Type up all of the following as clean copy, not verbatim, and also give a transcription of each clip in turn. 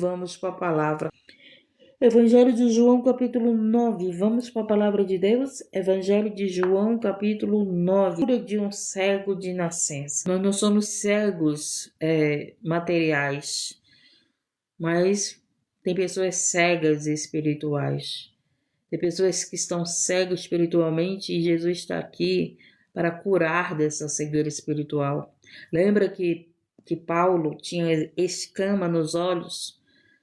Vamos para a palavra. Evangelho de João, capítulo 9. Vamos para a palavra de Deus? Evangelho de João, capítulo 9. Cura de um cego de nascença. Nós não somos cegos materiais, mas tem pessoas cegas espirituais. Tem pessoas que estão cegas espiritualmente e Jesus está aqui para curar dessa cegueira espiritual. Lembra que Paulo tinha escama nos olhos?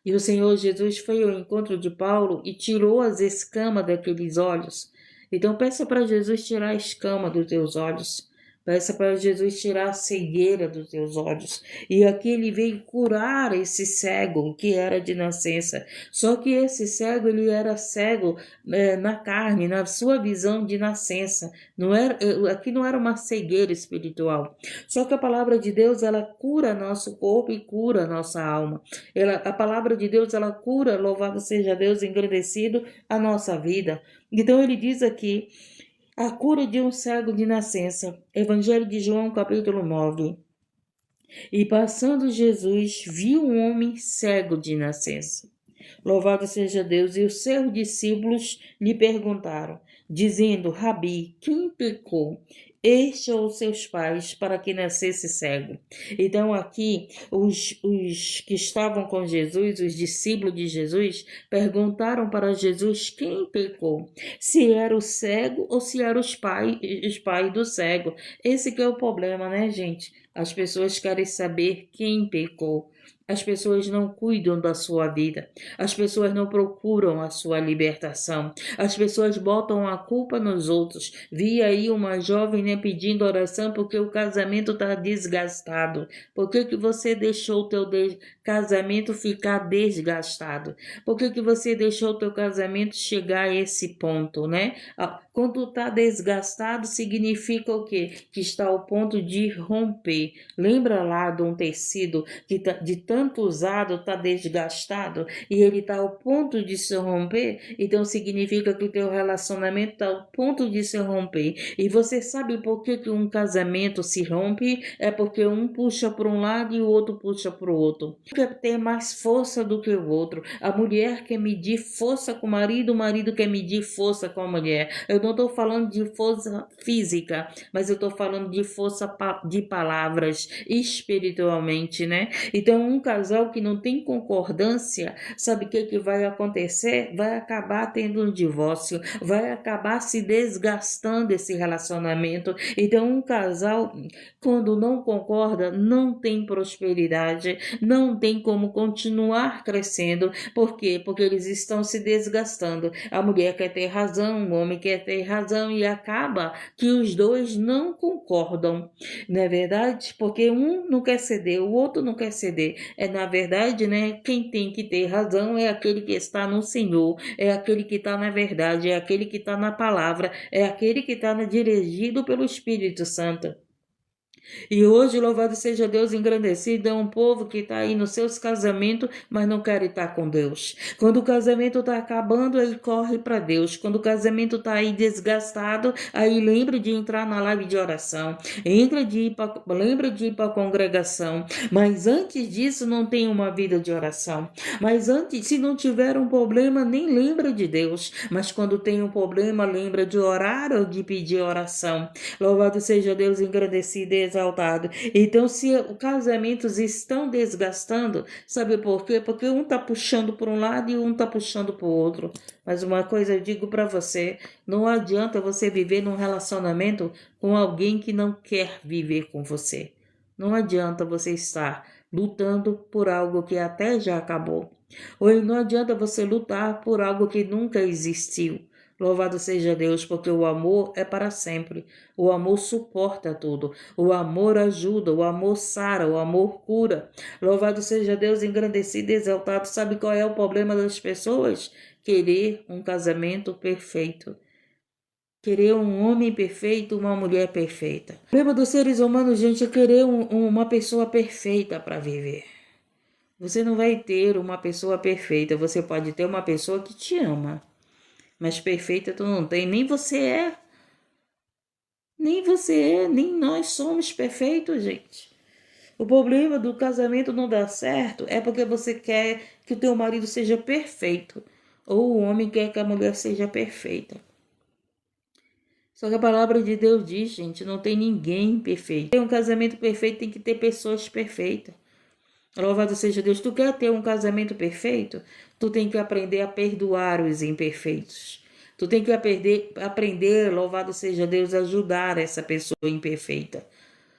E o Senhor Jesus foi ao encontro de Paulo e tirou as escamas daqueles olhos. Então peça para Jesus tirar a escama dos teus olhos. Peça para Jesus tirar a cegueira dos teus olhos. E aqui ele veio curar esse cego que era de nascença. Só que esse cego, ele era cego na carne, na sua visão de nascença. Aqui não era uma cegueira espiritual. Só que a palavra de Deus, ela cura nosso corpo e cura nossa alma. A palavra de Deus, ela cura, louvado seja Deus, engrandecido a nossa vida. Então ele diz aqui, a cura de um cego de nascença. Evangelho de João, capítulo 9. E passando Jesus, viu um homem cego de nascença. Louvado seja Deus. E os seus discípulos lhe perguntaram, dizendo, Rabi, quem pecou? Este ou seus pais, para que nascesse cego? Então aqui, os que estavam com Jesus, os discípulos de Jesus, perguntaram para Jesus quem pecou, se era o cego ou se eram os pais do cego. Esse que é o problema, né, gente? As pessoas querem saber quem pecou. As pessoas não cuidam da sua vida. As pessoas não procuram a sua libertação. As pessoas botam a culpa nos outros. Vi aí uma jovem, né, pedindo oração porque o casamento está desgastado. Por que você deixou o teu casamento ficar desgastado? Por que você deixou o teu casamento chegar a esse ponto, né? Quando está desgastado, significa o quê? Que está ao ponto de romper. Lembra lá de um tecido que de tanto usado está desgastado e ele está ao ponto de se romper? Então significa que o teu relacionamento está ao ponto de se romper. E você sabe por que um casamento se rompe? É porque um puxa para um lado e o outro puxa para o outro. Quer ter mais força do que o outro. A mulher quer medir força com o marido quer medir força com a mulher. Eu não estou falando de força física, mas eu estou falando de força de palavras, espiritualmente, né? Então, um casal que não tem concordância, sabe o que vai acontecer? Vai acabar tendo um divórcio, vai acabar se desgastando esse relacionamento. Então, um casal, quando não concorda, não tem prosperidade, não tem como continuar crescendo. Por quê? Porque eles estão se desgastando. A mulher quer ter razão, o homem quer ter razão e acaba que os dois não concordam, não é verdade? Porque um não quer ceder, o outro não quer ceder. Na verdade, né, quem tem que ter razão é aquele que está no Senhor, é aquele que está na verdade, é aquele que está na palavra, é aquele que está dirigido pelo Espírito Santo. E hoje, louvado seja Deus, engrandecido é um povo que está aí nos seus casamentos, mas não quer estar com Deus. Quando o casamento está acabando, ele corre para Deus. Quando o casamento está aí desgastado, aí lembra de entrar na live de oração, lembra de ir para a congregação. Mas antes disso, não tem uma vida de oração. Mas antes, se não tiver um problema, nem lembra de Deus. Mas quando tem um problema, lembra de orar ou de pedir oração. Louvado seja Deus, engrandecido e exaltado. Então, se os casamentos estão desgastando, sabe por quê? Porque um está puxando para um lado e um está puxando para o outro. Mas uma coisa eu digo para você, não adianta você viver num relacionamento com alguém que não quer viver com você. Não adianta você estar lutando por algo que até já acabou. Ou não adianta você lutar por algo que nunca existiu. Louvado seja Deus, porque o amor é para sempre. O amor suporta tudo. O amor ajuda, o amor sara, o amor cura. Louvado seja Deus, engrandecido e exaltado. Sabe qual é o problema das pessoas? Querer um casamento perfeito. Querer um homem perfeito, uma mulher perfeita. O problema dos seres humanos, gente, é querer uma pessoa perfeita para viver. Você não vai ter uma pessoa perfeita. Você pode ter uma pessoa que te ama. Mas perfeita tu não tem, nem você é. Nem você é, nem nós somos perfeitos, gente. O problema do casamento não dar certo é porque você quer que o teu marido seja perfeito, ou o homem quer que a mulher seja perfeita. Só que a palavra de Deus diz, gente, não tem ninguém perfeito. Ter um casamento perfeito tem que ter pessoas perfeitas. Louvado seja Deus. Tu quer ter um casamento perfeito? Tu tem que aprender a perdoar os imperfeitos. Tu tem que aprender, louvado seja Deus, a ajudar essa pessoa imperfeita.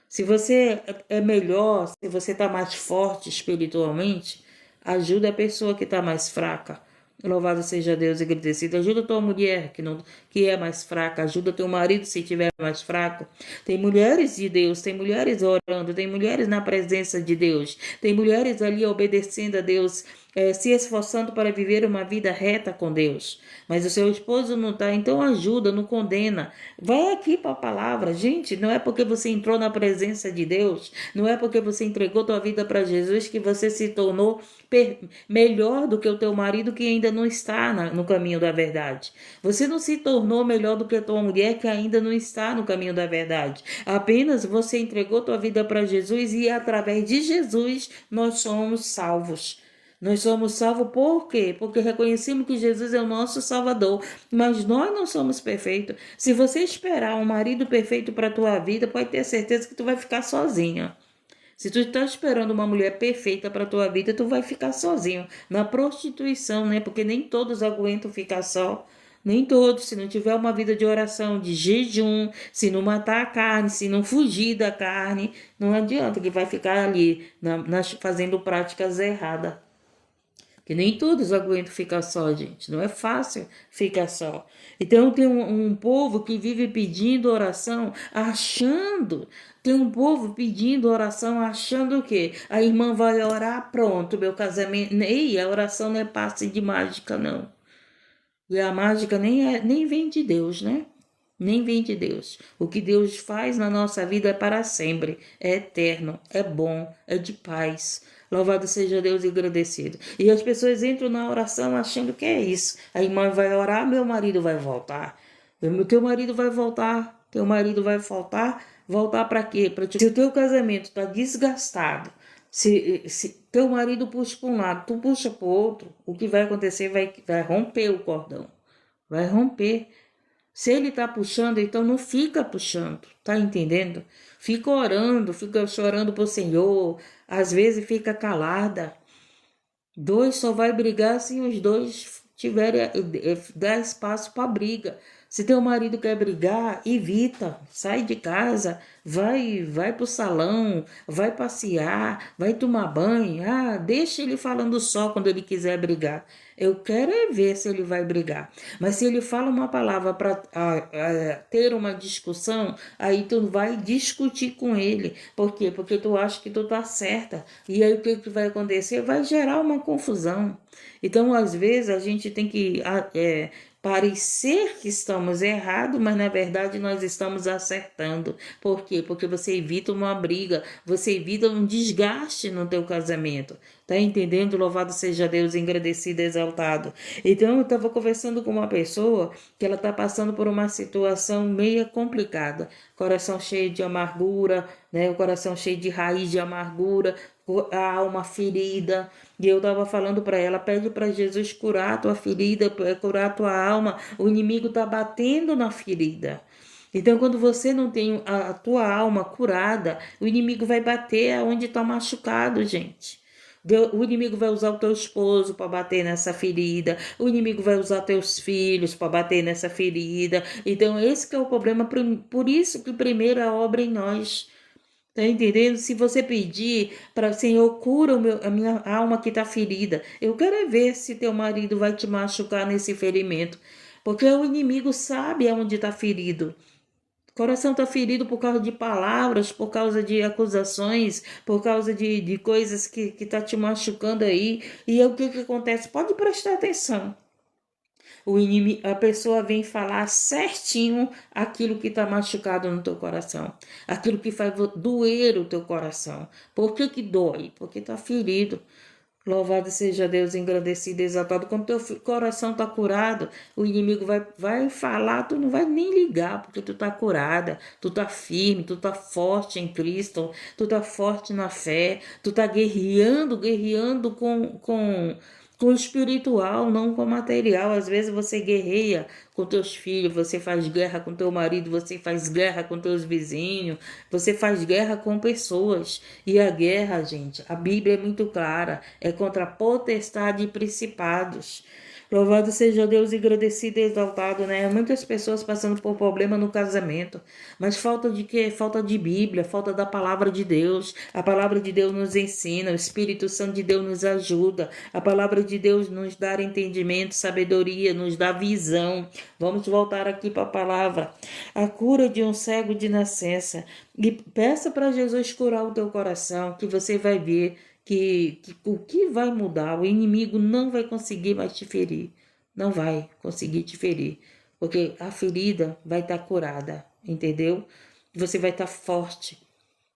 Se você é melhor, se você está mais forte espiritualmente, ajuda a pessoa que está mais fraca. Louvado seja Deus e agradecido. Ajuda a tua mulher que é mais fraca. Ajuda teu marido se estiver mais fraco. Tem mulheres de Deus, tem mulheres orando, tem mulheres na presença de Deus. Tem mulheres ali obedecendo a Deus, se esforçando para viver uma vida reta com Deus. Mas o seu esposo não está, então ajuda, não condena. Vai aqui para a palavra. Gente, não é porque você entrou na presença de Deus, não é porque você entregou tua vida para Jesus que você se tornou melhor do que o teu marido que ainda não está no caminho da verdade. Você não se tornou melhor do que a tua mulher que ainda não está no caminho da verdade. Apenas você entregou tua vida para Jesus e através de Jesus nós somos salvos. Nós somos salvos por quê? Porque reconhecemos que Jesus é o nosso Salvador, mas nós não somos perfeitos. Se você esperar um marido perfeito para a tua vida, pode ter certeza que tu vai ficar sozinha. Se tu está esperando uma mulher perfeita para a tua vida, tu vai ficar sozinho. Na prostituição, né? Porque nem todos aguentam ficar só. Nem todos. Se não tiver uma vida de oração, de jejum, se não matar a carne, se não fugir da carne, não adianta que vai ficar ali fazendo práticas erradas. Que nem todos aguentam ficar só, gente. Não é fácil ficar só. Então tem um povo que vive pedindo oração, achando. Tem um povo pedindo oração, achando o quê? A irmã vai orar, pronto, meu casamento. Ei, a oração não é passe de mágica, não. E a mágica nem vem de Deus, né? Nem vem de Deus. O que Deus faz na nossa vida é para sempre, é eterno, é bom, é de paz. Louvado seja Deus e agradecido. E as pessoas entram na oração achando que é isso. A irmã vai orar, meu marido vai voltar. Teu marido vai voltar, teu marido vai faltar. Voltar para quê? Se o teu casamento está desgastado, se teu marido puxa para um lado, tu puxa para o outro, o que vai acontecer vai romper o cordão. Vai romper. Se ele está puxando, então não fica puxando, tá entendendo? Fica orando, fica chorando pro Senhor, às vezes fica calada. Dois só vai brigar se os dois tiverem dar espaço para briga. Se teu marido quer brigar, evita, sai de casa, vai pro salão, vai passear, vai tomar banho. Ah, deixa ele falando só quando ele quiser brigar. Eu quero é ver se ele vai brigar. Mas se ele fala uma palavra para ter uma discussão, aí tu vai discutir com ele. Por quê? Porque tu acha que tu tá certa. E aí o que vai acontecer? Vai gerar uma confusão. Então, às vezes, a gente tem que parecer que estamos errados, mas na verdade nós estamos acertando. Por quê? Porque você evita uma briga, você evita um desgaste no teu casamento. Tá entendendo? Louvado seja Deus, engrandecido, exaltado. Então eu estava conversando com uma pessoa que ela está passando por uma situação meio complicada. Coração cheio de amargura, né? O coração cheio de raiz de amargura, a alma ferida. E eu estava falando para ela, pede para Jesus curar a tua ferida, curar a tua alma. O inimigo está batendo na ferida. Então, quando você não tem a tua alma curada, o inimigo vai bater onde está machucado, gente. O inimigo vai usar o teu esposo para bater nessa ferida. O inimigo vai usar teus filhos para bater nessa ferida. Então, esse que é o problema. Por isso que primeiro a obra em nós. Tá entendendo? Se você pedir para o Senhor, cura a minha alma que está ferida. Eu quero é ver se teu marido vai te machucar nesse ferimento. Porque o inimigo sabe aonde está ferido. O coração está ferido por causa de palavras, por causa de acusações, por causa de coisas que tá te machucando aí. E aí, o que acontece? Pode prestar atenção. A pessoa vem falar certinho aquilo que está machucado no teu coração, aquilo que faz doer o teu coração. Por que dói? Porque está ferido. Louvado seja Deus, engrandecido, exaltado. Quando teu coração está curado, o inimigo vai falar, tu não vai nem ligar, porque tu está curada, tu está firme, tu está forte em Cristo, tu está forte na fé, tu está guerreando com o espiritual, não com o material. Às vezes você guerreia com teus filhos, você faz guerra com teu marido, você faz guerra com teus vizinhos, você faz guerra com pessoas. E a guerra, gente, a Bíblia é muito clara, é contra a potestade e principados. Louvado seja Deus, agradecido e exaltado, né? Muitas pessoas passando por problema no casamento, mas falta de quê? Falta de Bíblia, falta da palavra de Deus. A palavra de Deus nos ensina, o Espírito Santo de Deus nos ajuda. A palavra de Deus nos dá entendimento, sabedoria, nos dá visão. Vamos voltar aqui para a palavra. A cura de um cego de nascença. E peça para Jesus curar o teu coração, que você vai ver que o que vai mudar, o inimigo não vai conseguir mais te ferir, não vai conseguir te ferir, porque a ferida vai estar curada, entendeu? Você vai estar forte,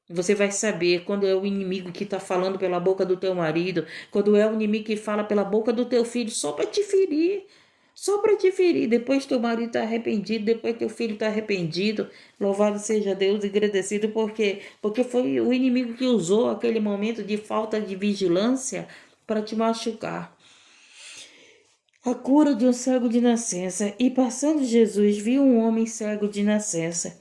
você vai saber quando é o inimigo que está falando pela boca do teu marido, quando é o inimigo que fala pela boca do teu filho, só para te ferir. Só para te ferir, depois teu marido está arrependido, depois teu filho está arrependido. Louvado seja Deus e agradecido porque foi o inimigo que usou aquele momento de falta de vigilância para te machucar. A cura de um cego de nascença. E passando Jesus viu um homem cego de nascença.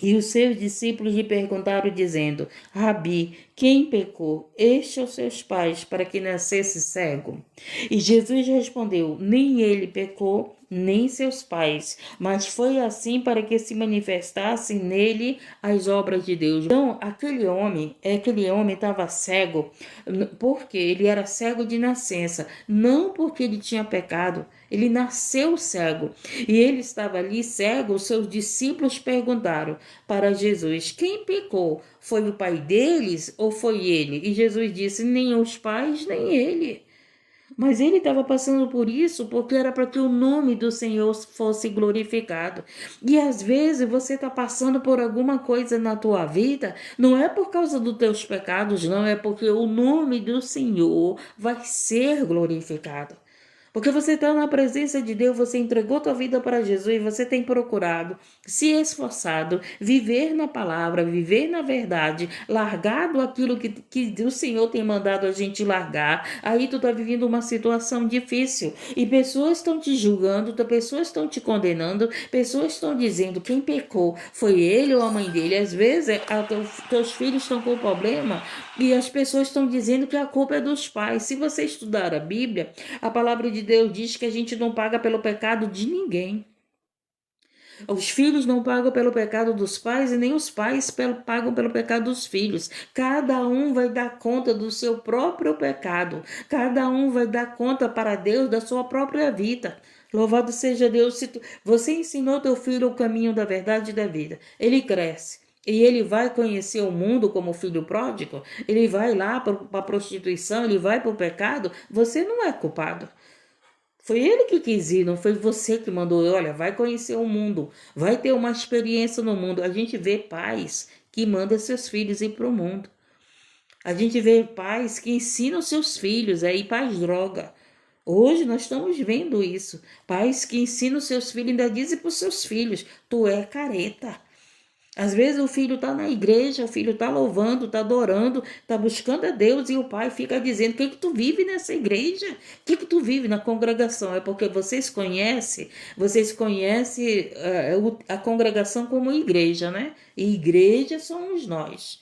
E os seus discípulos lhe perguntaram, dizendo: Rabi, quem pecou, este ou seus pais, para que nascesse cego? E Jesus respondeu: Nem ele pecou, nem seus pais, mas foi assim para que se manifestassem nele as obras de Deus. Então, aquele homem estava cego, porque ele era cego de nascença, não porque ele tinha pecado. Ele nasceu cego e ele estava ali cego. Os seus discípulos perguntaram para Jesus: quem pecou? Foi o pai deles ou foi ele? E Jesus disse: nem os pais, nem ele. Mas ele estava passando por isso porque era para que o nome do Senhor fosse glorificado. E às vezes você está passando por alguma coisa na tua vida, não é por causa dos teus pecados, não, é porque o nome do Senhor vai ser glorificado. Porque você está na presença de Deus, você entregou tua vida para Jesus, você tem procurado, se esforçado, viver na palavra, viver na verdade, largado aquilo que o Senhor tem mandado a gente largar. Aí tu está vivendo uma situação difícil e pessoas estão te julgando, pessoas estão te condenando, pessoas estão dizendo quem pecou foi ele ou a mãe dele. Às vezes teus filhos estão com problema e as pessoas estão dizendo que a culpa é dos pais. Se você estudar a Bíblia, a palavra de Deus diz que a gente não paga pelo pecado de ninguém. Os filhos não pagam pelo pecado dos pais e nem os pais pagam pelo pecado dos filhos. Cada um vai dar conta do seu próprio pecado. Cada um vai dar conta para Deus da sua própria vida. Louvado seja Deus. Se você ensinou teu filho o caminho da verdade e da vida, ele cresce. E ele vai conhecer o mundo como filho pródigo, ele vai lá para a prostituição, ele vai para o pecado, você não é culpado. Foi ele que quis ir, não foi você que mandou. Olha, vai conhecer o mundo, vai ter uma experiência no mundo. A gente vê pais que mandam seus filhos ir para o mundo. A gente vê pais que ensinam seus filhos a ir para as drogas. Hoje nós estamos vendo isso. Pais que ensinam seus filhos, ainda dizem para os seus filhos: tu é careta. Às vezes o filho está na igreja, o filho está louvando, está adorando, está buscando a Deus e o pai fica dizendo: o que que tu vive nessa igreja? O que que tu vive na congregação? É porque vocês conhecem a congregação como igreja, né? E igreja somos nós.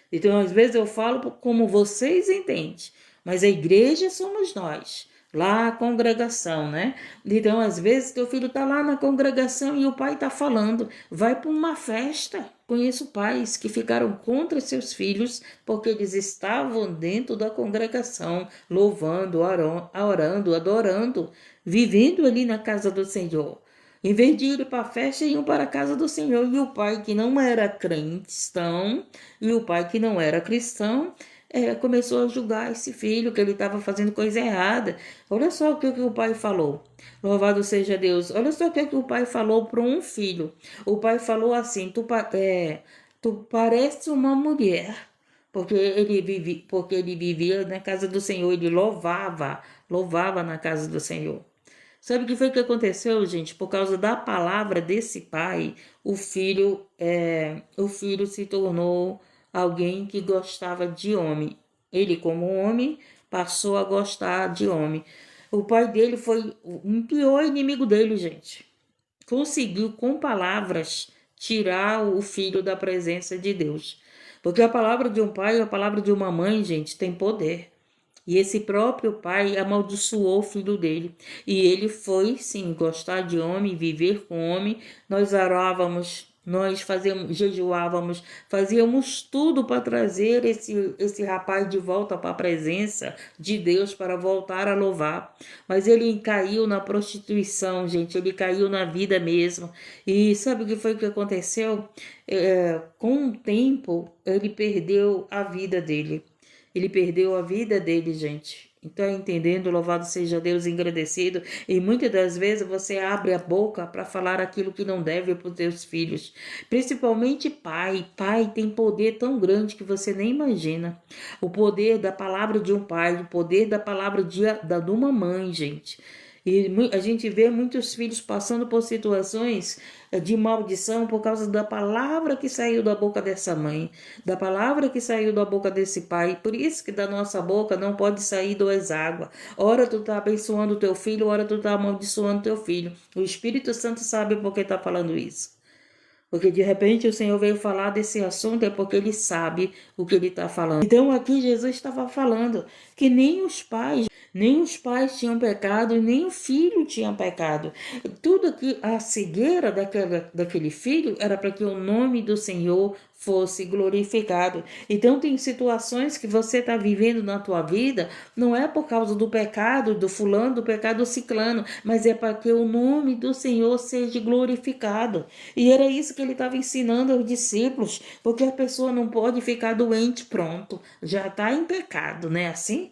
Então, às vezes eu falo como vocês entendem, mas a igreja somos nós. Lá a congregação, né? Então, às vezes, teu filho está lá na congregação e o pai está falando, vai para uma festa. Conheço pais que ficaram contra seus filhos porque eles estavam dentro da congregação, louvando, orando, adorando, vivendo ali na casa do Senhor. Em vez de ir para a festa, iam para a casa do Senhor. E o pai que não era cristão, e o pai que não era cristão, começou a julgar esse filho, que ele estava fazendo coisa errada. Olha só o que o pai falou. Louvado seja Deus. Olha só o que o pai falou para um filho. O pai falou assim: tu parece uma mulher. porque ele vivia na casa do Senhor, ele louvava na casa do Senhor. Sabe o que foi que aconteceu, gente? Por causa da palavra desse pai, o filho se tornou alguém que gostava de homem. Ele, como homem, passou a gostar de homem. O pai dele foi um pior inimigo dele, gente. Conseguiu, com palavras, tirar o filho da presença de Deus. Porque a palavra de um pai e a palavra de uma mãe, gente, tem poder. E esse próprio pai amaldiçoou o filho dele. E ele foi, sim, gostar de homem, viver com homem. Nós orávamos, nós fazíamos, jejuávamos, fazíamos tudo para trazer esse rapaz de volta para a presença de Deus, para voltar a louvar. Mas ele caiu na prostituição, gente, ele caiu na vida mesmo. E sabe o que foi que aconteceu? Com o tempo, ele perdeu a vida dele. Ele perdeu a vida dele, gente. Então, entendendo, louvado seja Deus, engrandecido. E muitas das vezes você abre a boca para falar aquilo que não deve para os teus filhos. Principalmente pai. Pai tem poder tão grande que você nem imagina. O poder da palavra de um pai, o poder da palavra de uma mãe, gente. E a gente vê muitos filhos passando por situações de maldição por causa da palavra que saiu da boca dessa mãe, da palavra que saiu da boca desse pai. Por isso que da nossa boca não pode sair duas águas. Ora tu tá abençoando o teu filho, ora tu tá amaldiçoando o teu filho. O Espírito Santo sabe por que tá falando isso. Porque de repente o Senhor veio falar desse assunto é porque ele sabe o que ele está falando. Então aqui Jesus estava falando que nem os pais tinham pecado, nem o filho tinha pecado. Tudo que a cegueira daquele filho era para que o nome do Senhor fosse glorificado. Então tem situações que você está vivendo na tua vida, não é por causa do pecado do fulano, do pecado do ciclano, mas é para que o nome do Senhor seja glorificado. E era isso que ele estava ensinando aos discípulos, porque a pessoa não pode ficar doente, pronto, já está em pecado, né? Assim?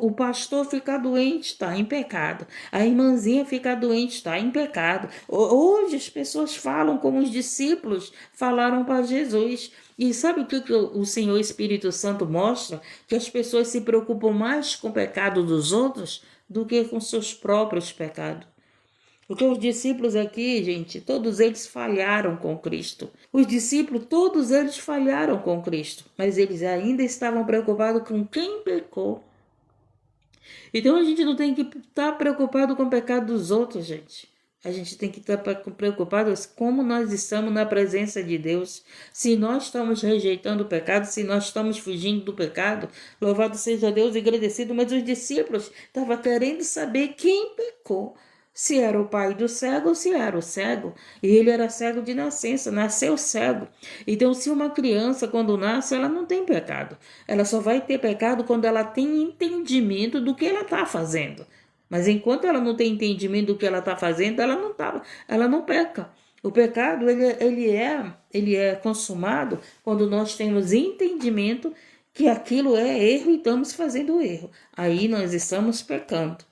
O pastor fica doente, está em pecado. A irmãzinha fica doente, está em pecado. Hoje as pessoas falam como os discípulos falaram para Jesus. E sabe o que o Senhor Espírito Santo mostra? Que as pessoas se preocupam mais com o pecado dos outros do que com seus próprios pecados. Porque os discípulos aqui, gente, todos eles falharam com Cristo. Os discípulos, todos eles falharam com Cristo. Mas eles ainda estavam preocupados com quem pecou. Então a gente não tem que estar preocupado com o pecado dos outros, gente. A gente tem que estar preocupado como nós estamos na presença de Deus. Se nós estamos rejeitando o pecado, se nós estamos fugindo do pecado, louvado seja Deus e agradecido. Mas os discípulos estavam querendo saber quem pecou. Se era o pai do cego ou se era o cego. E ele era cego de nascença, nasceu cego. Então, se uma criança, quando nasce, ela não tem pecado. Ela só vai ter pecado quando ela tem entendimento do que ela está fazendo. Mas enquanto ela não tem entendimento do que ela está fazendo, ela não peca. O pecado ele é consumado quando nós temos entendimento que aquilo é erro e estamos fazendo erro. Aí nós estamos pecando.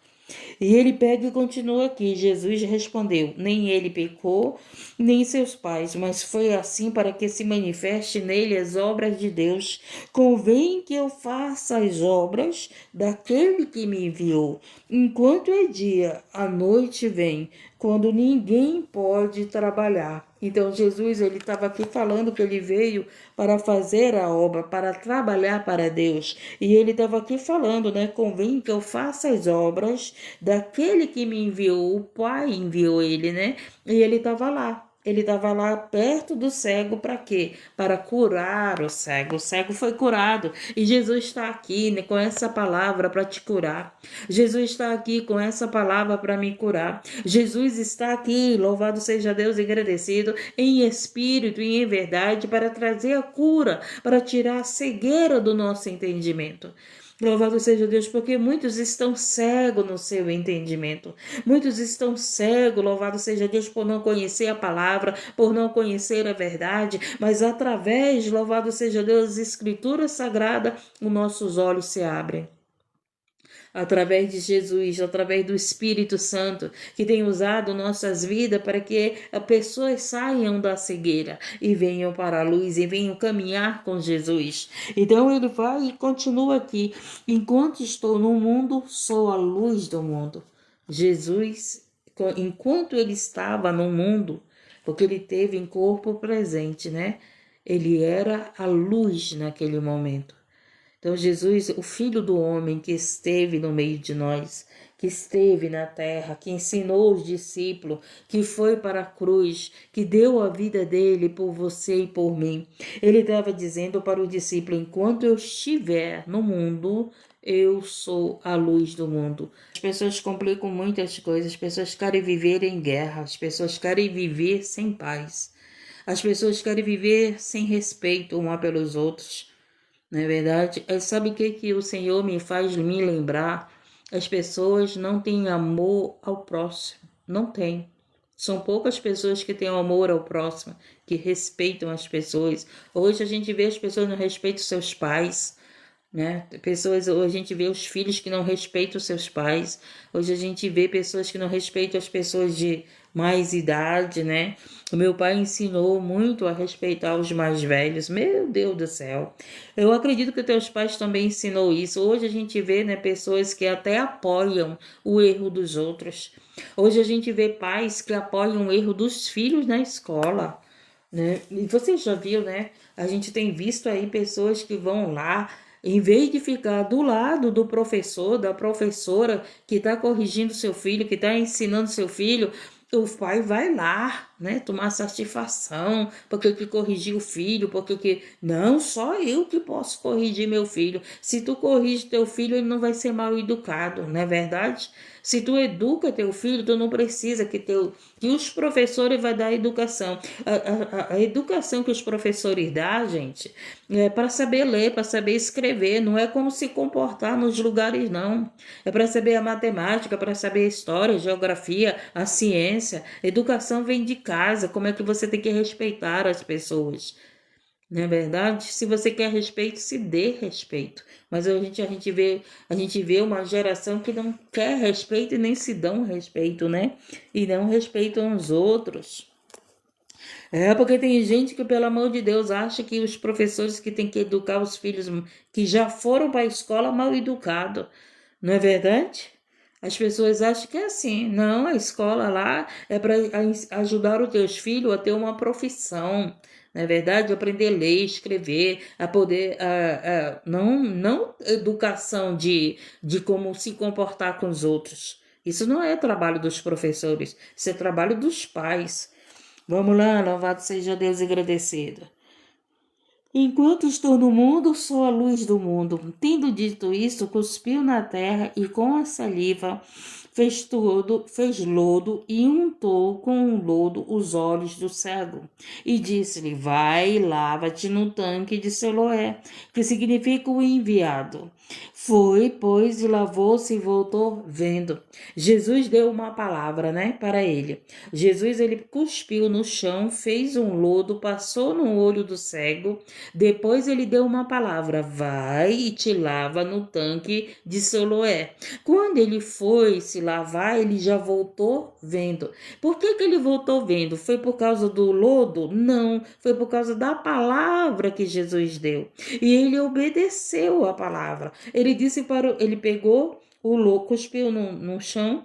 E ele pega e continua aqui. Jesus respondeu: nem ele pecou, nem seus pais, mas foi assim para que se manifeste nele as obras de Deus. Convém que eu faça as obras daquele que me enviou. Enquanto é dia, a noite vem, quando ninguém pode trabalhar. Então Jesus, ele estava aqui falando que ele veio para fazer a obra, para trabalhar para Deus. E ele estava aqui falando, né? Convém que eu faça as obras daquele que me enviou. O Pai enviou ele, né? E ele estava lá. Ele estava lá perto do cego para quê? Para curar o cego. O cego foi curado. E Jesus está aqui, né, com essa palavra para te curar. Jesus está aqui com essa palavra para me curar. Jesus está aqui, louvado seja Deus e agradecido, em espírito e em verdade, para trazer a cura, para tirar a cegueira do nosso entendimento. Louvado seja Deus, porque muitos estão cegos no seu entendimento. Muitos estão cegos, louvado seja Deus, por não conhecer a palavra, por não conhecer a verdade, mas através, louvado seja Deus, das Escrituras Sagradas, os nossos olhos se abrem. através de Jesus, através do Espírito Santo, que tem usado nossas vidas para que as pessoas saiam da cegueira e venham para a luz e venham caminhar com Jesus. Então ele vai e continua aqui: enquanto estou no mundo, sou a luz do mundo. Jesus, enquanto ele estava no mundo, porque ele teve em corpo presente, né? Ele era a luz naquele momento. Então, Jesus, o Filho do Homem que esteve no meio de nós, que esteve na terra, que ensinou os discípulos, que foi para a cruz, que deu a vida dele por você e por mim. Ele estava dizendo para o discípulo: enquanto eu estiver no mundo, eu sou a luz do mundo. As pessoas complicam muitas coisas, as pessoas querem viver em guerra, as pessoas querem viver sem paz. As pessoas querem viver sem respeito uma pelos outros. Não é verdade? Sabe o que o Senhor me faz me lembrar? As pessoas não têm amor ao próximo. Não tem. São poucas pessoas que têm amor ao próximo, que respeitam as pessoas. Hoje a gente vê as pessoas não respeitam seus pais, né? Hoje a gente vê os filhos que não respeitam os seus pais. Hoje a gente vê pessoas que não respeitam as pessoas de mais idade, né? O meu pai ensinou muito a respeitar os mais velhos. Meu Deus do céu. Eu acredito que teus pais também ensinou isso. Hoje a gente vê, né, pessoas que até apoiam o erro dos outros. Hoje a gente vê pais que apoiam o erro dos filhos na escola, né? E você já viu, né? A gente tem visto aí pessoas que vão lá, em vez de ficar do lado do professor, da professora que está corrigindo seu filho, que está ensinando seu filho, o pai vai lá, né, tomar satisfação, porque que corrigiu o filho, porque que não, só eu que posso corrigir meu filho. Se tu corrige teu filho, ele não vai ser mal educado, não é verdade? Se tu educa teu filho, tu não precisa que os professores vão dar educação. A educação que os professores dão, gente, é para saber ler, para saber escrever, não é como se comportar nos lugares, não. É para saber a matemática, para saber a história, a geografia, a ciência. Educação vem de casa, como é que você tem que respeitar as pessoas. Não é verdade? Se você quer respeito, se dê respeito. Mas a gente vê uma geração que não quer respeito e nem se dão respeito, né? E não respeitam os outros. Porque tem gente que, pelo amor de Deus, acha que os professores que têm que educar os filhos que já foram para a escola mal educados. Não é verdade? As pessoas acham que é assim. Não, a escola lá é para ajudar os teus filhos a ter uma profissão. Não é verdade? Aprender a ler, escrever, a poder... não educação de como se comportar com os outros. Isso não é trabalho dos professores. Isso é trabalho dos pais. Vamos lá, louvado seja Deus e agradecido. Enquanto estou no mundo, sou a luz do mundo. Tendo dito isso, cuspiu na terra e com a saliva fez lodo e untou com o lodo os olhos do cego. E disse-lhe: vai e lava-te no tanque de Siloé, que significa o enviado. Foi, pois, e lavou-se e voltou vendo. Jesus deu uma palavra, né, para ele. Jesus, ele cuspiu no chão, fez um lodo, passou no olho do cego. Depois ele deu uma palavra: vai e te lava no tanque de Siloé. Quando ele foi se lavar, ele já voltou vendo. Por que ele voltou vendo? Foi por causa do lodo? Não, foi por causa da palavra que Jesus deu. E ele obedeceu a palavra. Ele pegou o lodo, cuspiu no chão,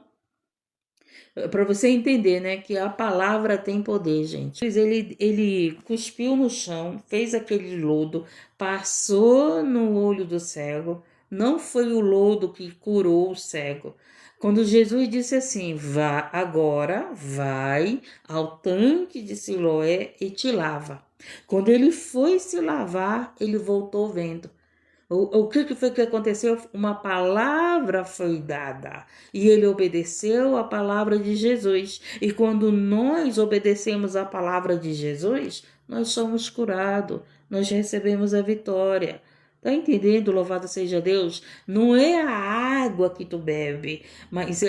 para você entender, né, que a palavra tem poder, gente. Ele cuspiu no chão, fez aquele lodo, passou no olho do cego. Não foi o lodo que curou o cego. Quando Jesus disse assim: vá agora, vai ao tanque de Siloé e te lava. Quando ele foi se lavar, ele voltou vendo. O que foi que aconteceu? Uma palavra foi dada e ele obedeceu a palavra de Jesus. E quando nós obedecemos a palavra de Jesus, nós somos curados, nós recebemos a vitória. Tá entendendo? Louvado seja Deus. Não é a água que tu bebe, mas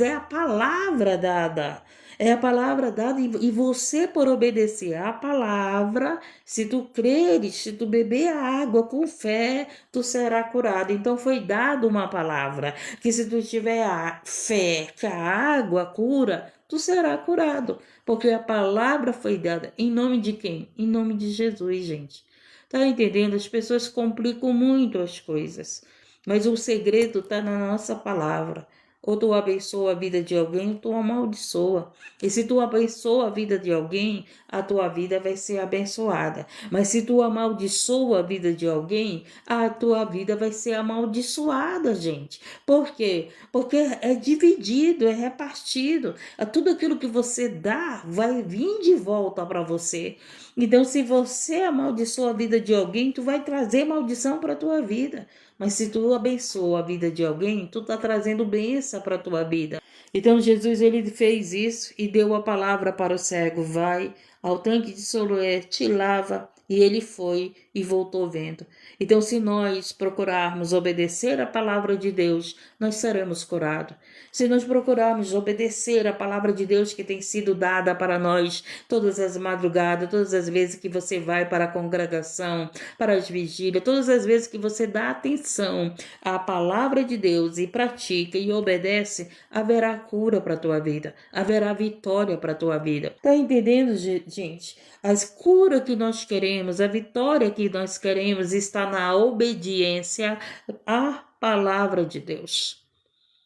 é a palavra dada. É a palavra dada e você, por obedecer à palavra, se tu creres, se tu beber a água com fé, tu será curado. Então foi dada uma palavra, que se tu tiver a fé que a água cura, tu será curado. Porque a palavra foi dada em nome de quem? Em nome de Jesus, gente. Tá entendendo? As pessoas complicam muito as coisas, mas o segredo está na nossa palavra. Ou tu abençoa a vida de alguém, ou tu amaldiçoa. E se tu abençoa a vida de alguém, a tua vida vai ser abençoada. Mas se tu amaldiçoa a vida de alguém, a tua vida vai ser amaldiçoada, gente. Por quê? Porque é dividido, é repartido. Tudo aquilo que você dá vai vir de volta para você. Então, se você amaldiçoa a vida de alguém, tu vai trazer maldição para a tua vida. Mas se tu abençoa a vida de alguém, tu tá trazendo bênção para a tua vida. Então, Jesus, ele fez isso e deu a palavra para o cego. Vai ao tanque de Siloé, te lava. E ele foi e voltou vendo. Então, se nós procurarmos obedecer a palavra de Deus, nós seremos curados. Se nós procurarmos obedecer a palavra de Deus que tem sido dada para nós todas as madrugadas, todas as vezes que você vai para a congregação, para as vigílias, todas as vezes que você dá atenção à palavra de Deus e pratica e obedece, haverá cura para a tua vida, haverá vitória para a tua vida. Tá entendendo, gente? As curas que nós queremos, a vitória que nós queremos está na obediência à palavra de Deus.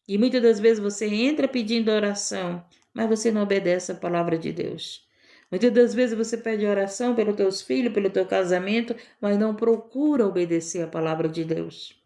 E muitas das vezes você entra pedindo oração, mas você não obedece a palavra de Deus. Muitas das vezes você pede oração pelos teus filhos, pelo teu casamento, mas não procura obedecer a palavra de Deus.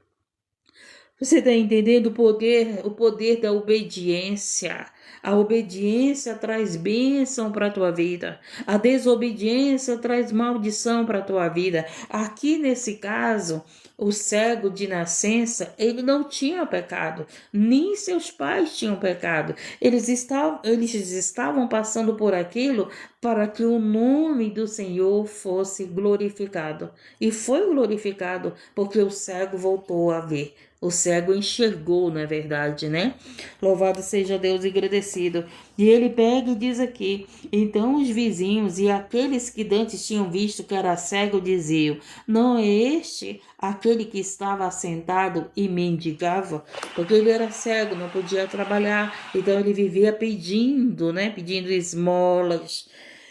Você está entendendo o poder da obediência? A obediência traz bênção para a tua vida. A desobediência traz maldição para a tua vida. Aqui nesse caso, o cego de nascença, ele não tinha pecado, nem seus pais tinham pecado. Eles estavam passando por aquilo para que o nome do Senhor fosse glorificado. E foi glorificado porque o cego voltou a ver. O cego enxergou, na verdade, né? Louvado seja Deus e agradecido. E ele pega e diz aqui: então os vizinhos e aqueles que dantes tinham visto que era cego diziam: não é este aquele que estava assentado e mendigava? Porque ele era cego, não podia trabalhar, então ele vivia pedindo, né? Pedindo esmolas.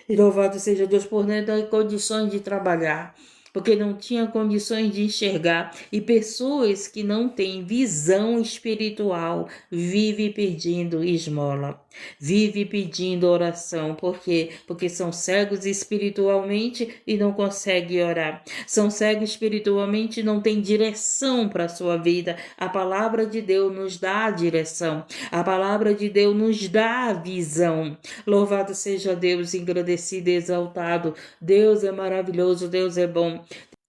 E louvado seja Deus por não ter condições de trabalhar, porque não tinha condições de enxergar. E pessoas que não têm visão espiritual vivem pedindo esmola, vivem pedindo oração. Por quê? Porque são cegos espiritualmente e não conseguem orar. São cegos espiritualmente e não têm direção para a sua vida. A palavra de Deus nos dá a direção. A palavra de Deus nos dá a visão. Louvado seja Deus, engrandecido e exaltado. Deus é maravilhoso, Deus é bom.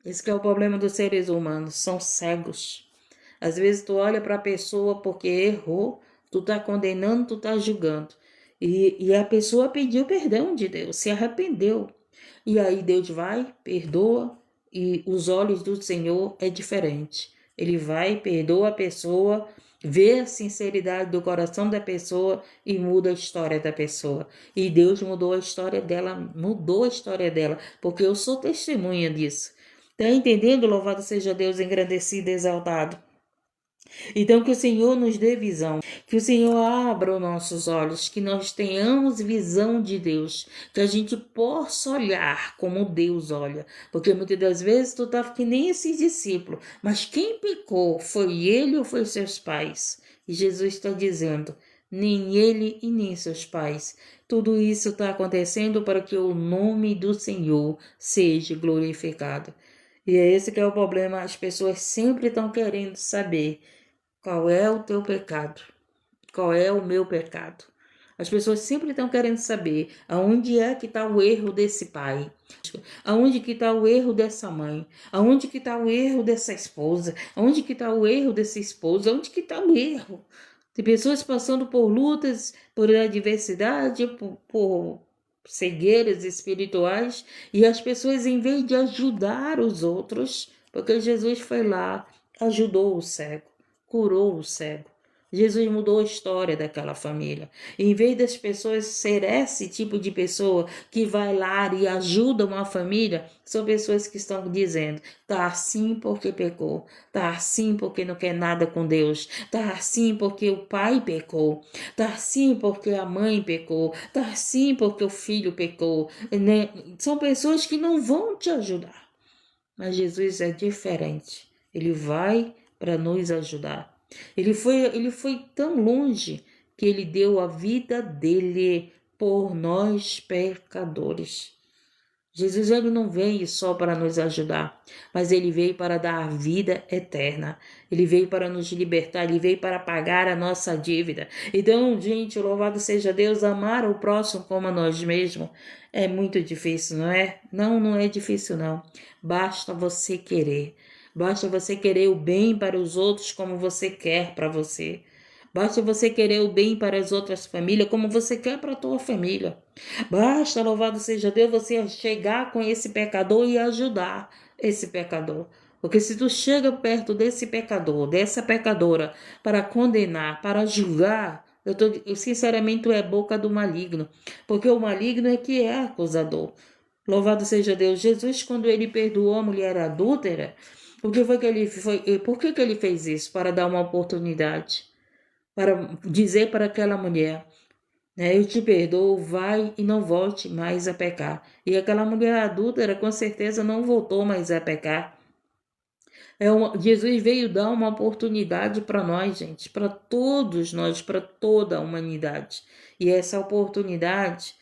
Esse que é o problema dos seres humanos, são cegos. Às vezes tu olha para a pessoa porque errou, tu tá condenando, tu tá julgando. E a pessoa pediu perdão de Deus, se arrependeu. E aí Deus vai, perdoa, e os olhos do Senhor é diferente. Ele vai, perdoa a pessoa, vê a sinceridade do coração da pessoa e muda a história da pessoa. E Deus mudou a história dela, porque eu sou testemunha disso. Tá entendendo? Louvado seja Deus, engrandecido e exaltado. Então, que o Senhor nos dê visão, que o Senhor abra os nossos olhos, que nós tenhamos visão de Deus, que a gente possa olhar como Deus olha, porque muitas das vezes tu tá que nem esses discípulos, mas quem pecou foi ele ou foi seus pais? E Jesus está dizendo: nem ele e nem seus pais. Tudo isso está acontecendo para que o nome do Senhor seja glorificado. E é esse que é o problema, as pessoas sempre estão querendo saber qual é o teu pecado, qual é o meu pecado. As pessoas sempre estão querendo saber aonde é que está o erro desse pai, aonde que está o erro dessa mãe, aonde que está o erro dessa esposa, aonde que está o erro desse esposo, aonde que está o erro. Tem pessoas passando por lutas, por adversidade, por cegueiras espirituais, e as pessoas, em vez de ajudar os outros, Porque Jesus foi lá, ajudou o cego, curou o cego. Jesus mudou a história daquela família. Em vez das pessoas ser esse tipo de pessoa que vai lá e ajuda uma família, são pessoas que estão dizendo, tá assim porque pecou, tá assim porque não quer nada com Deus, tá assim porque o pai pecou, tá assim porque a mãe pecou, tá assim porque o filho pecou, né? São pessoas que não vão te ajudar. Mas Jesus é diferente. Ele vai para nos ajudar. Ele foi tão longe que ele deu a vida dele por nós pecadores. Jesus ele não veio só para nos ajudar, mas ele veio para dar a vida eterna. Ele veio para nos libertar, ele veio para pagar a nossa dívida. Então, gente, louvado seja Deus, amar o próximo como a nós mesmos é muito difícil, não é? Não, não é difícil não. Basta você querer. Basta você querer o bem para os outros como você quer para você. Basta você querer o bem para as outras famílias como você quer para a tua família. Basta, louvado seja Deus, você chegar com esse pecador e ajudar esse pecador. Porque se tu chega perto desse pecador, dessa pecadora, para condenar, para julgar, sinceramente, tu é boca do maligno. Porque o maligno é que é acusador. Louvado seja Deus. Jesus, quando ele perdoou a mulher adúltera, por que ele fez isso? Para dar uma oportunidade. Para dizer para aquela mulher, né, eu te perdoo, vai e não volte mais a pecar. E aquela mulher adúltera com certeza não voltou mais a pecar. Jesus veio dar uma oportunidade para nós, gente, para todos nós, para toda a humanidade. E essa oportunidade,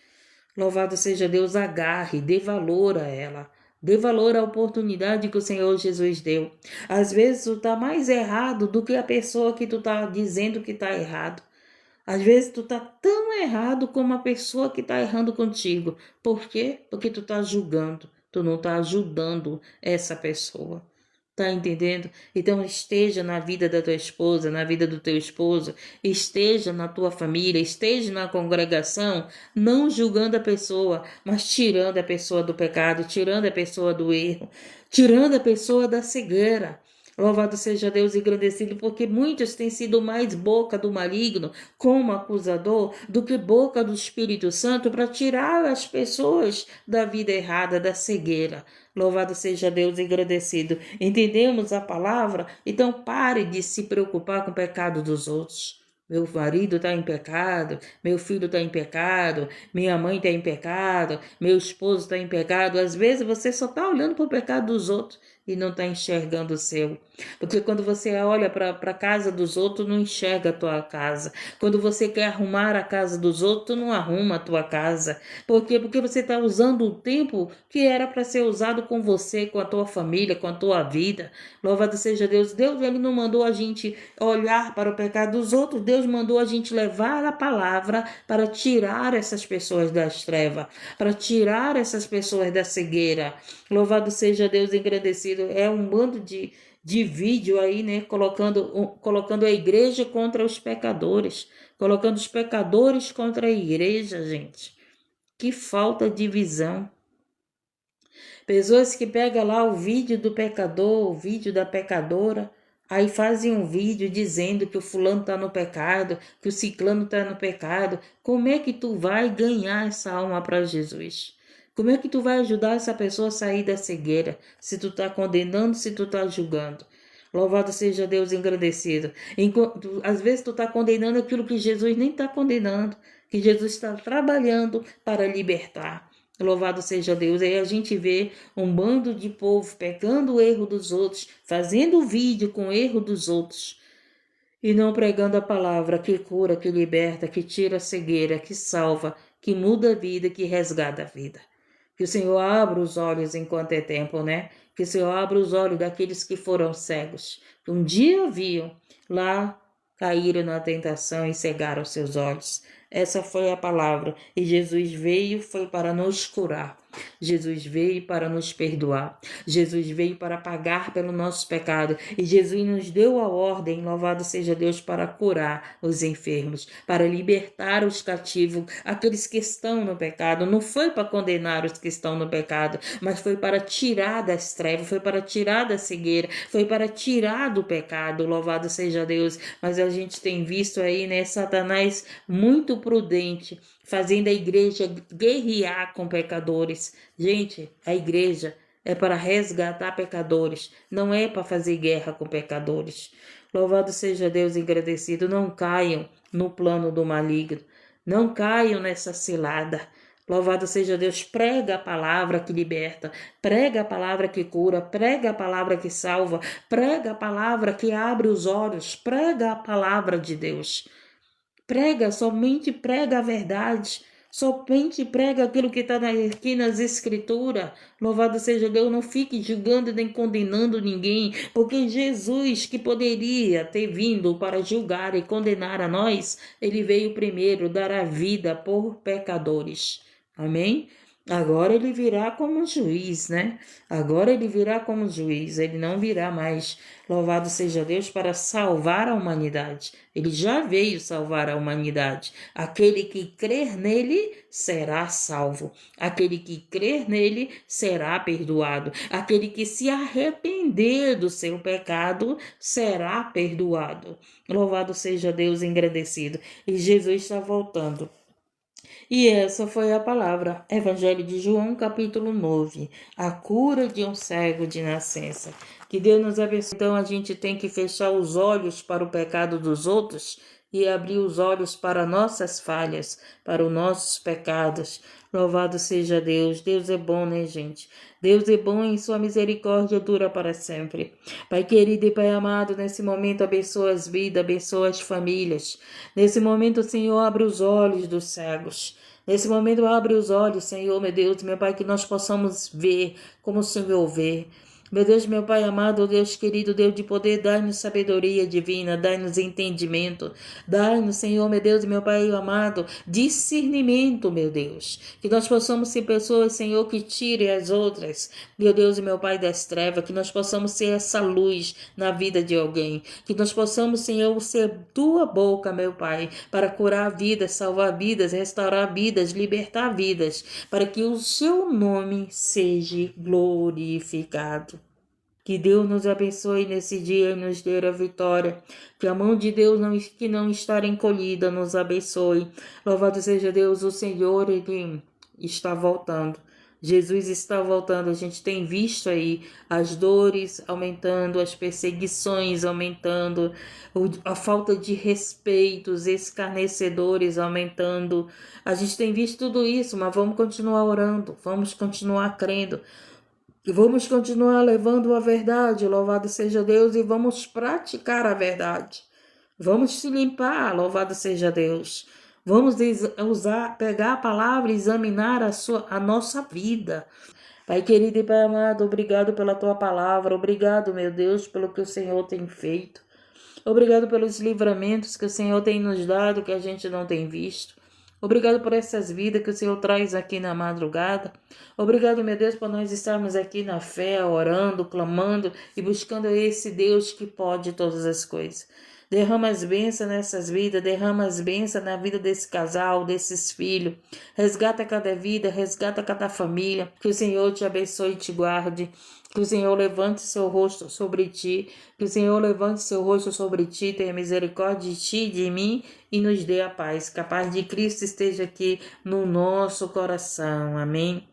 louvado seja Deus, agarre, dê valor a ela. Dê valor à oportunidade que o Senhor Jesus deu. Às vezes tu tá mais errado do que a pessoa que tu tá dizendo que tá errado. Às vezes tu tá tão errado como a pessoa que tá errando contigo. Por quê? Porque tu tá julgando. Tu não tá ajudando essa pessoa. Tá entendendo? Então esteja na vida da tua esposa, na vida do teu esposo, esteja na tua família, esteja na congregação, não julgando a pessoa, mas tirando a pessoa do pecado, tirando a pessoa do erro, tirando a pessoa da cegueira. Louvado seja Deus engrandecido, porque muitos têm sido mais boca do maligno como acusador do que boca do Espírito Santo para tirar as pessoas da vida errada, da cegueira. Louvado seja Deus engrandecido. Entendemos a palavra? Então pare de se preocupar com o pecado dos outros. Meu marido está em pecado, meu filho está em pecado, minha mãe está em pecado, meu esposo está em pecado. Às vezes você só está olhando para o pecado dos outros e não está enxergando o seu. Porque quando você olha para a casa dos outros, não enxerga a tua casa. Quando você quer arrumar a casa dos outros, não arruma a tua casa. Por quê? Porque você está usando o tempo que era para ser usado com você, com a tua família, com a tua vida. Louvado seja Deus. Deus ele não mandou a gente olhar para o pecado dos outros. Deus mandou a gente levar a palavra para tirar essas pessoas das trevas, para tirar essas pessoas da cegueira. Louvado seja Deus engrandecido. É um bando de vídeo aí, né? Colocando a igreja contra os pecadores. Colocando os pecadores contra a igreja, gente. Que falta de visão. Pessoas que pegam lá o vídeo do pecador, o vídeo da pecadora, aí fazem um vídeo dizendo que o fulano está no pecado, que o ciclano está no pecado. Como é que tu vai ganhar essa alma para Jesus? Como é que tu vai ajudar essa pessoa a sair da cegueira? Se tu está condenando, se tu está julgando. Louvado seja Deus engrandecido. Às vezes tu está condenando aquilo que Jesus nem está condenando, que Jesus está trabalhando para libertar. Louvado seja Deus. Aí a gente vê um bando de povo pegando o erro dos outros, fazendo vídeo com o erro dos outros e não pregando a palavra que cura, que liberta, que tira a cegueira, que salva, que muda a vida, que resgata a vida. Que o Senhor abra os olhos enquanto é tempo, né? Que o Senhor abra os olhos daqueles que foram cegos, que um dia viam, lá caíram na tentação e cegaram seus olhos. Essa foi a palavra. E Jesus veio, foi para nos curar. Jesus veio para nos perdoar. Jesus veio para pagar pelo nosso pecado. E Jesus nos deu a ordem, louvado seja Deus, para curar os enfermos, para libertar os cativos, aqueles que estão no pecado. Não foi para condenar os que estão no pecado, mas foi para tirar das trevas, foi para tirar da cegueira, foi para tirar do pecado, louvado seja Deus. Mas a gente tem visto aí, né, Satanás muito prudente, fazendo a igreja guerrear com pecadores. Gente, a igreja é para resgatar pecadores, não é para fazer guerra com pecadores. Louvado seja Deus, agradecido. Não caiam no plano do maligno, não caiam nessa cilada. Louvado seja Deus, prega a palavra que liberta, prega a palavra que cura, prega a palavra que salva, prega a palavra que abre os olhos, prega a palavra de Deus. Prega, somente prega a verdade, somente prega aquilo que está aqui nas escrituras. Louvado seja Deus, não fique julgando nem condenando ninguém, porque Jesus, que poderia ter vindo para julgar e condenar a nós, ele veio primeiro dar a vida por pecadores. Amém? Agora ele virá como juiz, né? Agora ele virá como juiz, ele não virá mais, louvado seja Deus, para salvar a humanidade. Ele já veio salvar a humanidade. Aquele que crer nele será salvo. Aquele que crer nele será perdoado. Aquele que se arrepender do seu pecado será perdoado. Louvado seja Deus, engrandecido. E Jesus está voltando. E essa foi a palavra, Evangelho de João, capítulo 9, a cura de um cego de nascença. Que Deus nos abençoe. Então a gente tem que fechar os olhos para o pecado dos outros e abrir os olhos para nossas falhas, para os nossos pecados. Louvado seja Deus. Deus é bom, né, gente? Deus é bom e sua misericórdia dura para sempre. Pai querido e Pai amado, nesse momento abençoa as vidas, abençoa as famílias. Nesse momento, Senhor, abre os olhos dos cegos. Nesse momento, abre os olhos, Senhor, meu Deus, meu Pai, que nós possamos ver como o Senhor vê. Meu Deus, meu Pai amado, Deus querido, Deus de poder, dai-nos sabedoria divina, dai-nos entendimento, dai-nos, Senhor, meu Deus, meu Pai amado, discernimento, meu Deus, que nós possamos ser pessoas, Senhor, que tirem as outras, meu Deus e meu Pai das trevas, que nós possamos ser essa luz na vida de alguém, que nós possamos, Senhor, ser tua boca, meu Pai, para curar vidas, salvar vidas, restaurar vidas, libertar vidas, para que o seu nome seja glorificado. Que Deus nos abençoe nesse dia e nos dê a vitória. Que a mão de Deus que não está encolhida nos abençoe. Louvado seja Deus, o Senhor, Ele está voltando. Jesus está voltando. A gente tem visto aí as dores aumentando, as perseguições aumentando, a falta de respeito, os escarnecedores aumentando. A gente tem visto tudo isso, mas vamos continuar orando, vamos continuar crendo. E vamos continuar levando a verdade, louvado seja Deus, e vamos praticar a verdade. Vamos se limpar, louvado seja Deus. Vamos pegar a palavra e examinar a nossa vida. Pai querido e Pai amado, obrigado pela tua palavra, obrigado, meu Deus, pelo que o Senhor tem feito. Obrigado pelos livramentos que o Senhor tem nos dado, que a gente não tem visto. Obrigado por essas vidas que o Senhor traz aqui na madrugada. Obrigado, meu Deus, por nós estarmos aqui na fé, orando, clamando e buscando esse Deus que pode todas as coisas. Derrama as bênçãos nessas vidas, derrama as bênçãos na vida desse casal, desses filhos. Resgata cada vida, resgata cada família. Que o Senhor te abençoe e te guarde. Que o Senhor levante seu rosto sobre ti. Que o Senhor levante seu rosto sobre ti, tenha misericórdia de ti e de mim e nos dê a paz. Que a paz de Cristo esteja aqui no nosso coração. Amém.